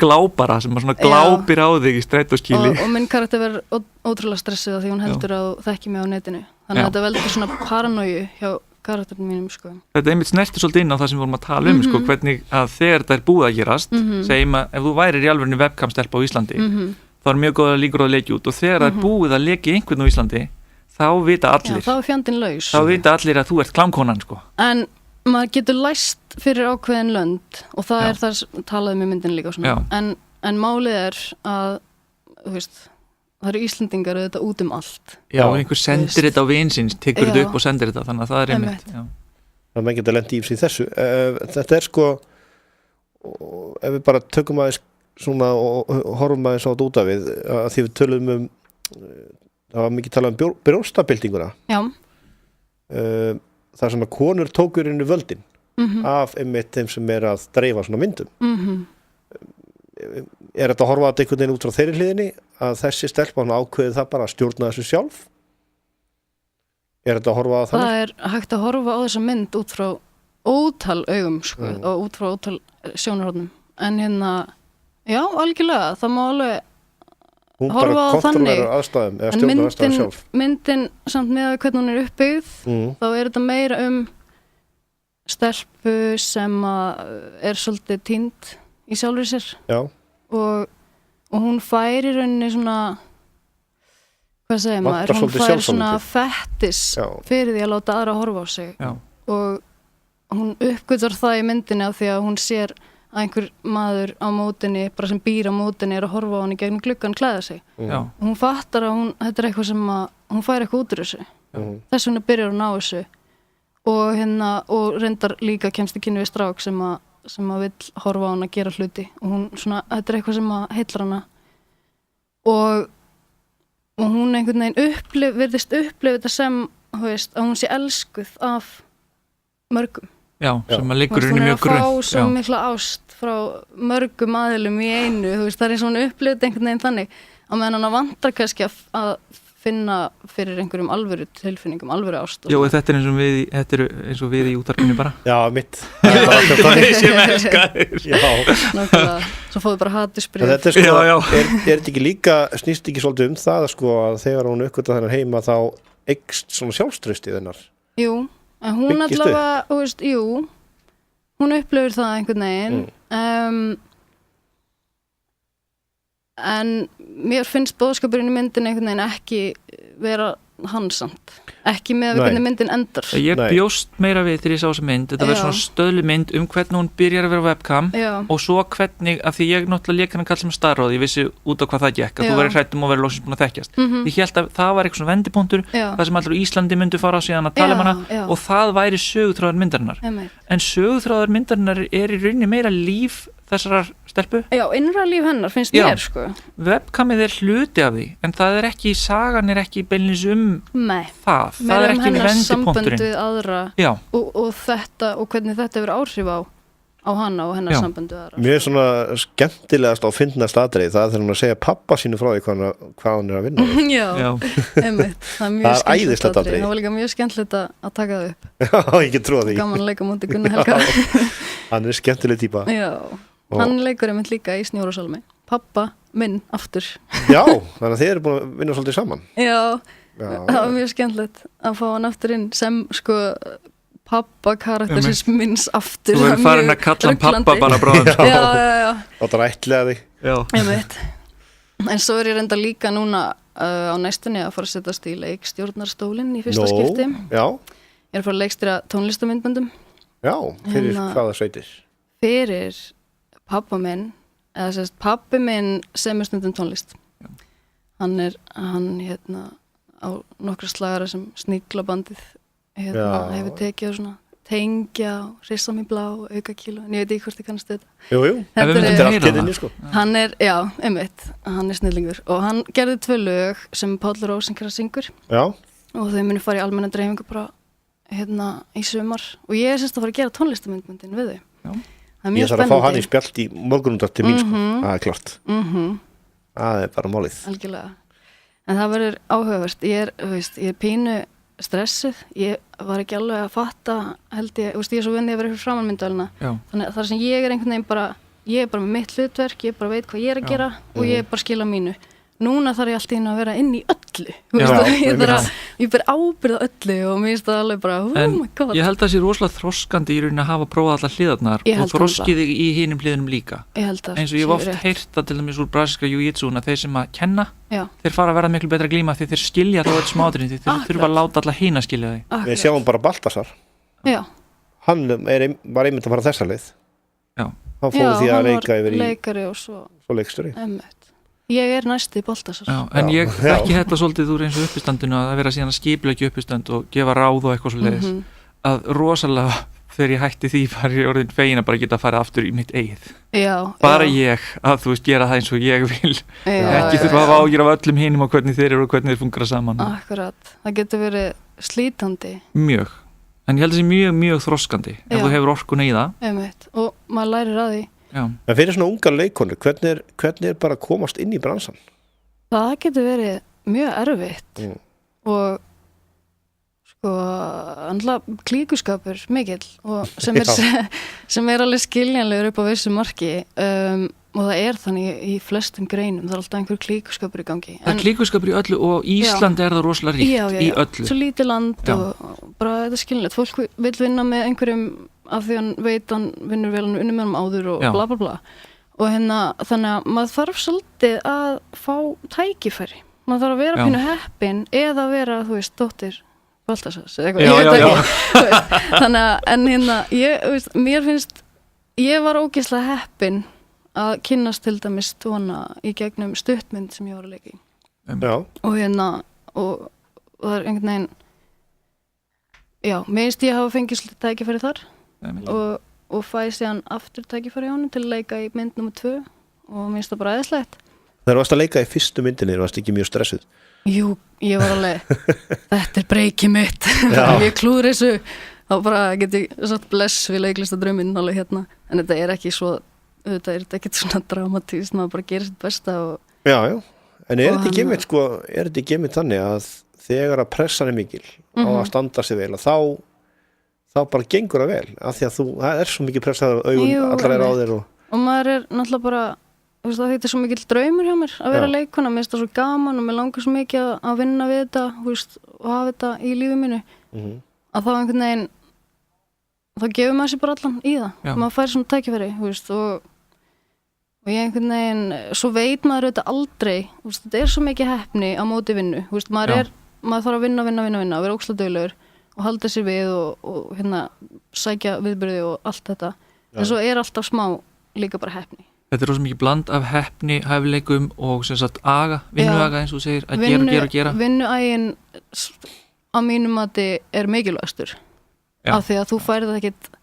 A: glápara sem svona glápir á þig í strætóskýli
C: og minn karakter verður ótrúlega stressuð því hún heldur að þekki mig á netinu þannig að þetta veldur svona paranoju hjá karakterinn mínum, sko. Þetta
A: einmitt snertir svolítið inn á það sem við vorum að tala sko, hvernig að þegar þetta er búið að gerast segjum að ef þú værir í alvörinu webcam-stelpa á Íslandi þá er mjög góð að líkur að leikja út og þegar það er búið að leikja einhvern á Íslandi þá vita allir
C: þá er fjandinn laus
A: þá vita allir að þú ert klámkonan, sko.
C: En maður getur læst fyrir ákveðin lönd og það er það talaði með myndin líka svona. En málið er að þú veist það eru Íslendingar auðvitað út allt.
A: Já, og einhver sendir þetta á vinsins, tekur þetta upp og sendir þetta, þannig að það er einmitt.
B: Það er ekki að lenda í þessu. Þetta er sko, ef við bara tökum aðeins svona og horfum aðeins á þetta út af við, að því við tölum það var mikið talað brjóstabildinguna. Já. Það sem að konur tókur inn í völdin af einmitt þeim sem er að dreifa svona myndum. Er þetta að horfa að einhvern veginn út frá þeirri hliðinni að þessi stelpa hann ákveði það bara að stjórna þessu sjálf? Er þetta að horfa að
C: það er hægt að horfa á þessa mynd út frá ótal augum sko, og út frá ótal sjónarhornum en já, algjörlega það má alveg horfa á þannig en myndin samt með hvernig hún er uppbyggð þá er þetta meira stelpu sem er svolítið týnd í sjálfri sér og hún fær í rauninni svona hvað segir maður, hún fær svona fettis fyrir því að láta aðra horfa á sig og hún uppgötar það í myndinni af því að hún sér að einhver maður á mótinni bara sem býr á mótinni er að horfa á hann í gegnum gluggan klæða sig og hún fattar að þetta er eitthvað sem að hún fær eitthvað út úr þessu þess vegna byrjar hún á þessu og reyndar líka kemst í kynni við strák sem að vill horfa á hana að gera hluti og hún svona, þetta er eitthvað sem að heillar hana og hún einhvern veginn virðist upplifa þetta sem, þú veist, að hún sé elskuð af mörgum
A: sem að liggur henni mjög grunn
C: hún er að fá svo mikla ást frá mörgum aðilum í einu, þú veist, það er svona upplifað einhvern veginn þannig að meðan hana vantar kannski að finna fyrir einhverjum alvöru tilfinningum, alvöru ást
A: Jó, þetta er eins og við í útvarpinu bara
B: Já, mitt
A: sem elskar
C: Nákvæmlega, svo fóðu bara hatusbréf
B: Þetta er sko, er þetta ekki líka snýst ekki svolítið það sko að þegar hún uppgötta þennan heima þá eykst svona sjálfstraustið hennar
C: Jú, en hún allavega, þú veist, hún upplifir það einhvern veginn en mér finnst boðskapurinn í myndin einhvern veginn ekki vera hansamt ekki með hvernig myndin endar
A: Ég bjóst meira við þegar ég sá þessa mynd þetta verður svona stöðlu mynd hvernig hún byrjar að vera webcam og svo hvernig af því ég náttúrulega lék hann að kalla sem starráð ég vissi út á hvað það gekk að þú verður hrættum og verður loksins búin að þekkjast ég held að það var eitthvað svona vendipunktur það sem allir Íslandi myndu fara á síðan að tala um hana og það væri sögutráður myndarinnar en sögutráður myndarinnar er í rauninni meira líf þessarar stelpu?
C: Já, innra líf hennar finnst mér sko
A: Webcamið er hluti af því en það er ekki, sagan er ekki beinlins það er ekki vendipunkturinn
C: sambönd við aðra og þetta og hvernig þetta hefur áhrif á hana og hennar sambönd við aðra
B: Mér er svona skemmtilegast og fyndnast atriði það þegar hún að segja pappa sínu frá því hvað hann er að vinna
C: Já, einmitt Það er æðislegt atriði Það var líka mjög skemmtilegt að taka það upp
B: Já, ég get trúa því
C: Gaman að leika mútið Gunnar Helga
B: Hann er skemmtileg típa
C: Já Hann leikur einmitt líka í Snjórasalmi Pappa minn aftur
B: Já, þannig að þið eru búin að vinna svolítið saman
C: Já, það var mjög skemmtilegt að fá hann aftur inn sem sko pappa karaktersins minns aftur
A: Þú verður farin að kalla hann pappa bara bráðum
C: Já
B: Og það er ætlaði
C: En svo er ég reynda líka núna á næstunni að fara að setjast í leikstjórnarstólinn í fyrsta skipti
B: Já
C: Ég er að fara að leikstýra tónlistamyndböndum
B: Já, fyrir hvaða sveitir?
C: Fyrir pappa minn eða sérst pappi minn semur stundum tónlist hann á nokkra slagara sem Sníglabandið hefur tekið og svona Tengja og Rissa mig blá Aukakíló, en ég veit ekki hvort ég kannast þetta
B: Jú, þetta er allt getinni sko
C: Hann er, já, hann er snillingur og hann gerði 2 lög sem Páll Rósinkar syngur
B: Já
C: og þau munu fara í almenna dreifingu bara í sumar og ég er sérst að fara að gera tónlistamyndböndin við þau
B: Ég þarf að fá hann í spjalt í morgunúttar til mín sko, það er klart það er bara málið
C: Algjörlega, en það verður áhugavert ég er pínu stressuð ég var ekki alveg að fatta held ég er svo vinn ég að vera fyrir framanmyndalina þannig að þar sem ég er einhvern veginn ég er bara með mitt hlutverk, ég bara veit hvað ég er að gera og ég er bara að skila mínu núna þarf ég alltaf að vera inn í öllu ég ber ábyrð á öllu og mér finnst það alveg bara
A: my god ég held að það sé rosalega þroskandi í rauninni að hafa prófað allar hliðarnar og þroskið þig í hinum hliðunum líka eins og ég hef oft heyrt það til dæmis úr brasilíska jiu-jitsu þeir sem að kenna þeir fara að verða miklu betra glíma því þeir skilja þá öll smáatriðin þeir þurfa að láta alla hina skilja þau
B: Við sjáum bara Baltasar hann var einmitt að fara þessa leið hann fóð því að leika yfir í
C: leikari og svo
B: leikstjóri
C: Ég er næst í Baltasar
A: en ég þekki þetta svolítið úr eins og uppistandinu að vera síðan að skipuleggja uppistand og gefa ráð og eitthvað svo leiðis að rosalega þegar ég hætti því var ég orðin fegin að bara geta að fara aftur í mitt eigið ég að þú veist gera það eins og ég vil ekki þurfa að ágjöra af öllum hinum og hvernig þeir eru og hvernig þeir fungera saman
C: Akkurat, það getur verið slítandi
A: Mjög, en ég held að það sé mjög, mjög þroskandi ef þú hefur orkun í það
C: og maður lærir að því
B: En fyrir svona unga leikonur, hvernig er bara að komast inn í bransan?
C: Það getur verið mjög erfitt og sko klíkuskapur mikill og sem er alveg skiljanlegur upp á vissu marki og það er þannig í flestum greinum, það er alltaf einhver klíkuskapur í gangi
A: Það er klíkuskapur í öllu og Ísland er það rosalega ríkt í öllu
C: Svo lítið land og bara þetta er skiljanlegt fólk vil vinna með einhverjum af því hann veit hann vinnur vel hann vinnur með hann áður og bla bla bla og þannig að maður þarf svolítið að fá tækifæri maður þarf að vera pínu heppin eða vera þú veist, dóttir Baltasars þannig að mér finnst ég var ógeðslega heppin að kynnast til dæmis svona í gegnum stuttmynd sem ég var að leika í og það er einhvern veginn mér finnst ég hafa fengið svolítið tækifæri þar og fæði síðan aftur tækifæri á honum til að leika í mynd nr. 2 og mér finnst það bara æðislegt
B: Þegar varst að leika í fyrstu myndinni varst ekki mjög stressuð
C: Jú, ég var alveg þetta er breykið mitt ég klúður þessu þá bara get ég satt bless við leiklistadrömmin alveg hérna en þetta er ekki svo þetta er ekkert svona dramatískt maður bara gerir sitt besta og
B: Já, En er þetta ekki einmitt þannig að þegar að pressan er mikil á að standa sig vel að þá bara gengur það vel af því að það er svo mikið pressaður augun allar á þér og
C: maður er náttúrulega bara þetta er svo mikill draumur hjá mér að vera leikona, mér finnst það svo gaman og mér langar svo mikið að vinna við þetta og hafa þetta í lífi mínu að þá einhvern veginn þá gefur maður sér bara allan í það maður fær svona tækifæri og ég einhvern veginn svo veit maður þetta aldrei þetta er svo mikið heppni á móti vinnu maður þarf að vinna og vera ógeðslega duglegur og halda sér við og sækja viðburði og allt þetta en svo er alltaf smá líka bara heppni.
A: Þetta er rosa mikið bland af heppni, hæfileikum og sem sagt vinnuaga eins og þú segir að gera.
C: Vinnuaginn á mínum mati er mikilvægastur af því að þú færið það ekkert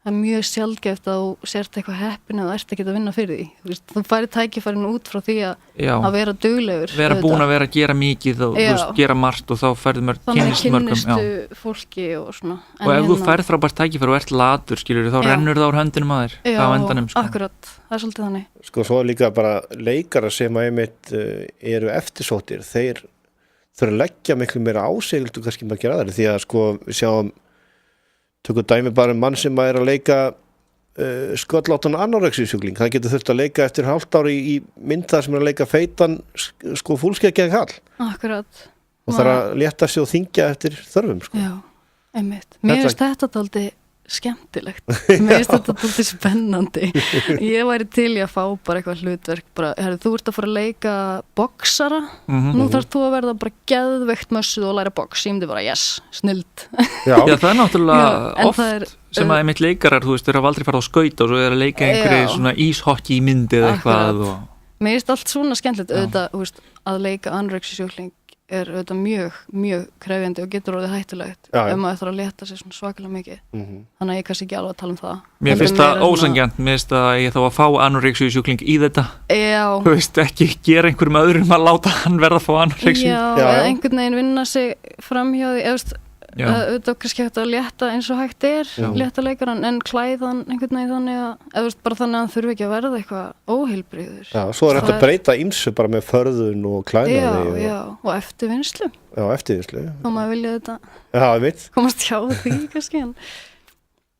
C: það er mjög sjaldgæft að þú sért eitthvað heppin eða ert ekki að vinna fyrir því þú færið tækifærin út frá því að vera duglegur
A: vera búin að vera að gera mikið og gera margt og þá færið kynnist
C: mörgum fólki og svona
A: og ef þú færið frábært tækifæri og ert latur þá rennur það úr höndinum að þér á endanum
C: akkurat, það er svolítið þannig
B: svo líka bara leikara sem að einmitt eru eftirsóttir þeir þurfa að leggja miklu meira ásegildu kannski maður gera aðri því að við sjáum tökum dæmi bara mann sem er að leika sköllóttan anorexíusjúkling það getur þurft að leika eftir hálft ári í mynd þar sem er að leika feitan fúlskeggjaðan kall
C: akkurat
B: og þarf að létta sig og þyngja eftir þörfum
C: Já, einmitt mér finnst þetta dálítið skemmtilegt mér finnst þetta dálítið spennandi ég væri til í að fá bara eitthvað hlutverk þú ert að fara að leika boxara nú þarf þú að verða bara geðveikt mössuð og læra box ég myndi bara yes, snild
A: Já, það er náttúrulega oft sem að einmitt leikarar, þeir hafa aldrei farið á skaut og svo er að leika einhverju svona íshokki í myndi eða eitthvað
C: mér finnst allt svona skemmtilegt auðvitað að leika anorexíusjúkling er auðvitað mjög, mjög krefjandi og getur orðið hættulegt ef maður þarf að leta sig svona svakalega mikið þannig að ég kannski ekki alveg að tala um það
A: Mér finnst það ósanngjarnt, mér finnst að ég þá að fá anorexíusjúkling í þetta þú veist ekki gera einhverjum öðrum að láta hann verða að fá anorexíu
C: eða einhvern veginn vinna sig fram hjá því auðvitað kannski hægt að létta eins og hægt létta leikaran en klæðan einhvern veginn þannig að bara þannig að hann þurfi ekki að verða eitthvað óheilbrigður
B: svo er þetta að breyta ýmsu bara með förðun og klæðnaði
C: og eftirvinnslu og maður vilja þetta komast hjá því kannski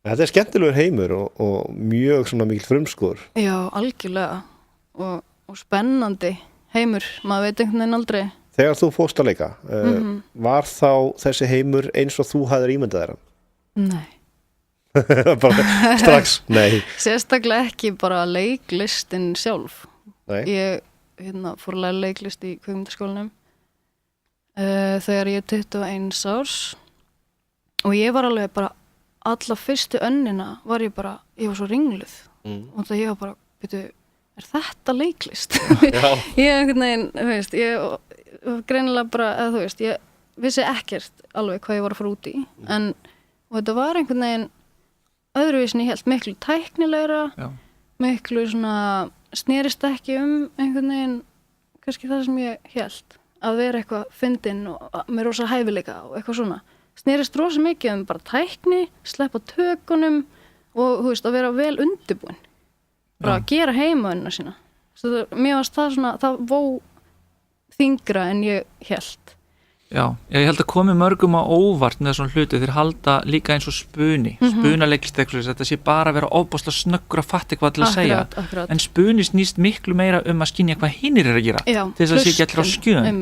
B: Þetta er skemmtilegur heimur og mjög svona mikil frumskór
C: Já, algjörlega og spennandi heimur maður veit einhvern veginn aldrei
B: Þegar þú fórst að leika, var þá þessi heimur eins og þú hafðir ímyndað þér?
C: Nei.
B: Bara strax, nei.
C: Sérstaklega ekki bara leiklistin sjálf.
B: Nei.
C: Ég fór að læra leiklist í kvikmyndaskólanum þegar ég 21 árs og ég var alveg bara alla fyrstu önnina ég var svo ringluð og það ég var bara, byrju, er þetta leiklist? Ég einhvern veginn, ég greinilega bara, ég vissi ekkert alveg hvað ég var að fara út í og þetta var einhvern veginn öðruvísin ég held miklu tæknilegra miklu svona snerist ekki einhvern veginn kannski það sem ég held að vera eitthvað fyndin og með rosa hæfileika og eitthvað svona snerist rosa mikið bara tækni, sleppa tökunum og að vera vel undirbúin bara að gera heimavinnuna sína mér varst það svona, það vó þyngra en ég held
A: ég held að komi mörgum á óvart með svona hluti þeir halda líka eins og spunaleikist þetta sé bara að vera ofboðslega snöggur að fatta eitthvað til að segja en spuni snýst miklu meira að skynja hvað hinir er að gera til þess að sé ekki allir á skjön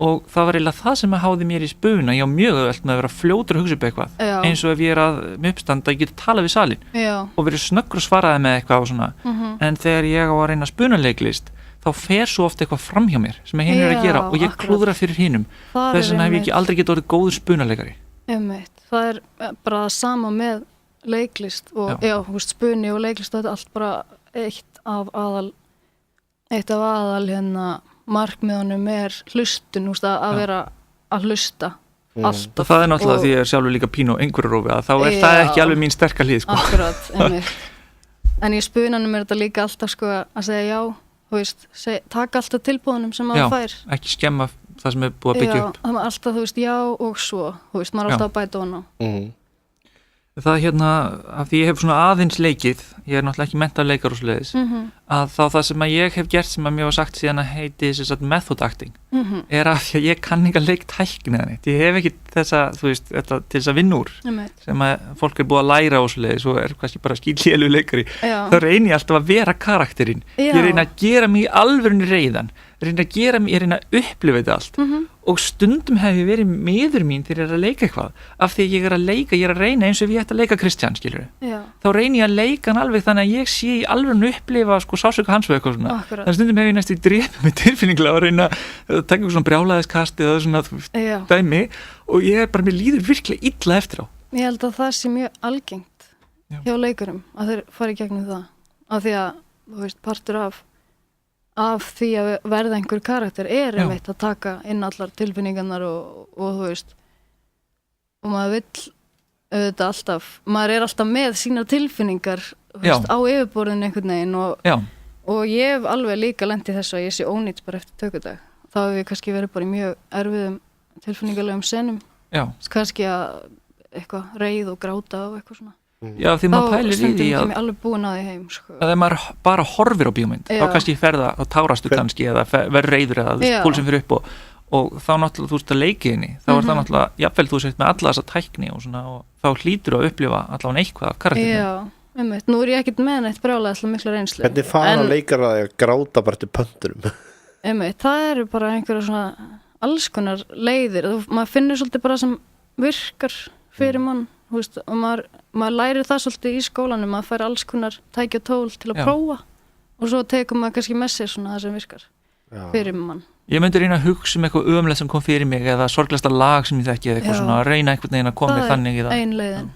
A: og það var eiginlega það sem að háði mér í spuna ég á mjög öðvöld með að vera fljótur að hugsa upp eitthvað eins og ef ég er með uppstanda ég geti talað við salin og verið snöggur að svaraði með eitthvað og svona en þegar ég á að reyna spunaleiklist þá fer svo oft eitthvað fram hjá mér sem hinn er að gera og ég klúðra fyrir hinnum þess vegna hef ég ekki aldrei getið orðið góður spunaleikari
C: það er bara það sama með leiklist og spuni og leiklist þetta er allt bara eitt af aðal markmiðunum er hlustun að vera að hlusta alltaf
A: og það er náttúrulega því ég er sjálfur líka pínu og einhverju rófi þá er það ekki alveg mín sterka hlið
C: Akkurat, en í spunanum er þetta líka alltaf að segja já taka alltaf tilbúðunum sem maður fær
A: ekki skemma það sem er búið að byggja upp
C: það er alltaf já og svo maður er alltaf að bæta hana
A: Það af því ég hef svona aðeins leikið, ég náttúrulega ekki menntað leikar og svoleiðis, að þá það sem að ég hef gert sem að mér var sagt síðan að heiti method acting, að því að ég kann ekki að leik tækni þannig, ég hef ekki þessa, þetta til þess að vinna úr, sem að fólk búið að læra og svoleiðis og kannski bara skýrlélu leikari, þá reyni ég alltaf að vera karakterinn, ég reyni að gera mig í alvörunni reiðan, ég reyni að upplifa þetta allt og stundum hef ég verið miður mín þegar ég að leika eitthvað af því að ég að reyna eins og ég ætti að leika Kristján, þá reyni ég að leika hann alveg þannig að ég sé í alvörunni upplifa sásauka hans og eitthvað svona þannig að stundum hef ég næstu drepið mig tilfinningilega og reyna að taka eitthvað svona brjálæðiskasti eða svona dæmi og ég bara, mér líður virkilega illa eftir á.
C: Ég held að það sé mjög algengt hjá leikurum að þeir fari í gegnum það af því að, partur af því að verða einhver karakter einmitt að taka inn allar tilfinningarnar og og maður vill auðvitað alltaf, maður alltaf með sínar tilfinningar á yfirborðinu einhvern veginn og ég hef alveg líka lent í þessu að ég sé ónýtt bara eftir tökudag, þá hef ég kannski verið bara í mjög erfiðum tilfinningarlegum senum, kannski að eitthvað reið og gráta og eitthvað svona.
A: Já, því maður pælir í því
C: að alveg búin að því heim
A: að ef maður bara horfir á bíómynd þá kannski ferða og tárastu kannski eða verður reiður eða púlsinn fyrir upp og þá náttúrulega þú ert að leiki henni þá það náttúrulega, jafnvel þú sett með alla þessa tækni og þá hlýtur að upplifa allavega eitthvað af karakterinu.
C: Já, nú ég ekkert með neitt brjálega alltaf mikla reynslu.
B: Hvernig fara leikara að gráta bara til pönturum?
C: Það eru bara einhverja svona alls konar leiðir, maður finnur svolítið bara sem virkar fyrir mann og maður lærir það svolítið í skólanum, maður fær alls konar tæki og tól til að prófa og svo tekur maður kannski með sér svona það sem virkar fyrir mann.
A: Ég myndi reyna að hugsa eitthvað ömulegt sem kom fyrir mig eða sorglegasta lag sem ég þekki eða eitthvað svona, reyna einhvern veginn að koma með þannig í það.
C: Það er ein leiðin,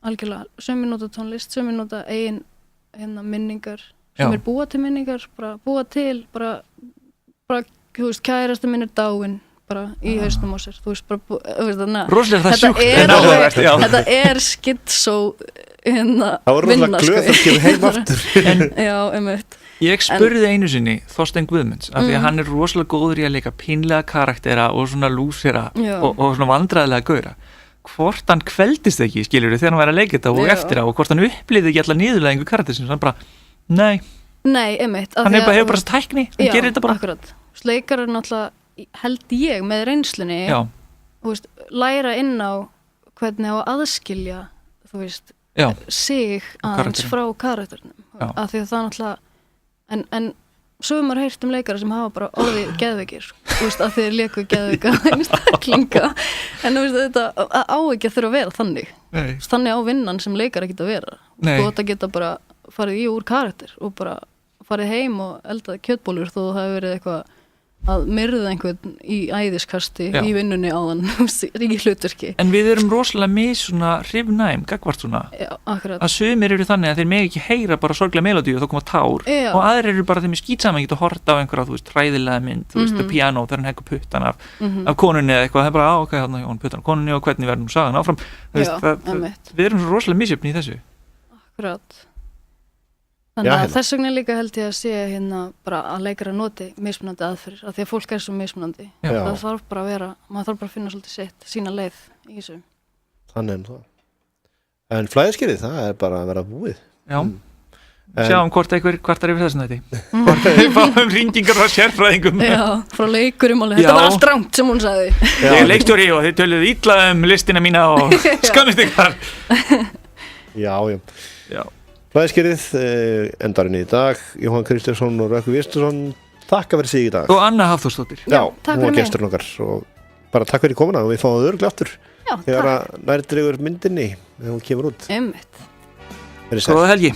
C: algjörlega, sumir nota tónlist, sumir nota eigin minningar, sumir búa til minningar, bara búa til, bara kærasta minn dáin bara í hausnum á sér,
A: rosalega það sjúkt
C: þetta skitsó
B: það var rosalega glöð að kemur heim aftur
A: ég spurði einu sinni Þorstein Guðmunds af því að hann er rosalega góður í að leika pínlega karaktera og svona lúsera og svona vandræðilega gaura hvort hann kveldist ekki, skilur þegar hann væri að leika þetta og eftir á og hvort hann upplýði ekki alla niðurlega einhver karakter sem hann bara, nei
C: einmitt
A: hann hefur bara tækni, hann gerir þetta bara
C: akkurat, leikar er náttúrulega held ég með reynslunni læra inn á hvernig á aðskilja sig aðeins frá karakternum af því að það náttúrulega en svo er maður heyrt leikara sem hafa bara orðið geðveikir af því þeir leku geðveika einstaklinga en þetta á ekki að þurfa að vera þannig á vinnan sem leikara geta að vera þú geta bara farið í úr karakter og bara farið heim og eldaði kjötbólur þó það hefur verið eitthvað að myrða einhvern í æðiskasti í vinnunni áðan í hlutverki.
A: En við erum rosalega mis svona hrifnæm, gagvart svona að sumir eru þannig að þeir megi ekki heyra bara sorglega melodíu og þá koma tár og aðrir eru bara þeim í skýtsaman geta horta á einhverja, hræðilega mynd, piano þegar hann hekkur puttan af konunni eða eitthvað, það er bara ok, hann puttan af konunni og hvernig verður sagan áfram. Við erum rosalega misjöfni í þessu.
C: Akkurat. Þannig að þess vegna líka held ég að sé bara að leikara noti mismunandi aðferðir af því að fólk svo mismunandi það þarf bara að vera, maður þarf bara að finna svolítið sína leið í þessu.
B: Þannig en flæðiskeiðið, það er bara að vera búið.
A: Sjáum hvort einhver kvartar yfir þessum þetta við fáum hringingar frá sérfræðingum
C: frá leikurum alveg, þetta var allt rangt sem hún sagði
A: ég er leikstjóri og þið töluðu illa listina mína og skammist ykkar
B: Já Flæðiskerið, endarinn í dag Jóhann Kristjánsson og Rökkvi Vistursson þakka fyrir sig í dag
A: og Anna Hafþórsdóttir
B: hún var gesturinn okkar og bara takk fyrir komuna og við fáum það örugglega aftur þegar að nær dregur myndinni þegar hún kemur út
A: Góða helgi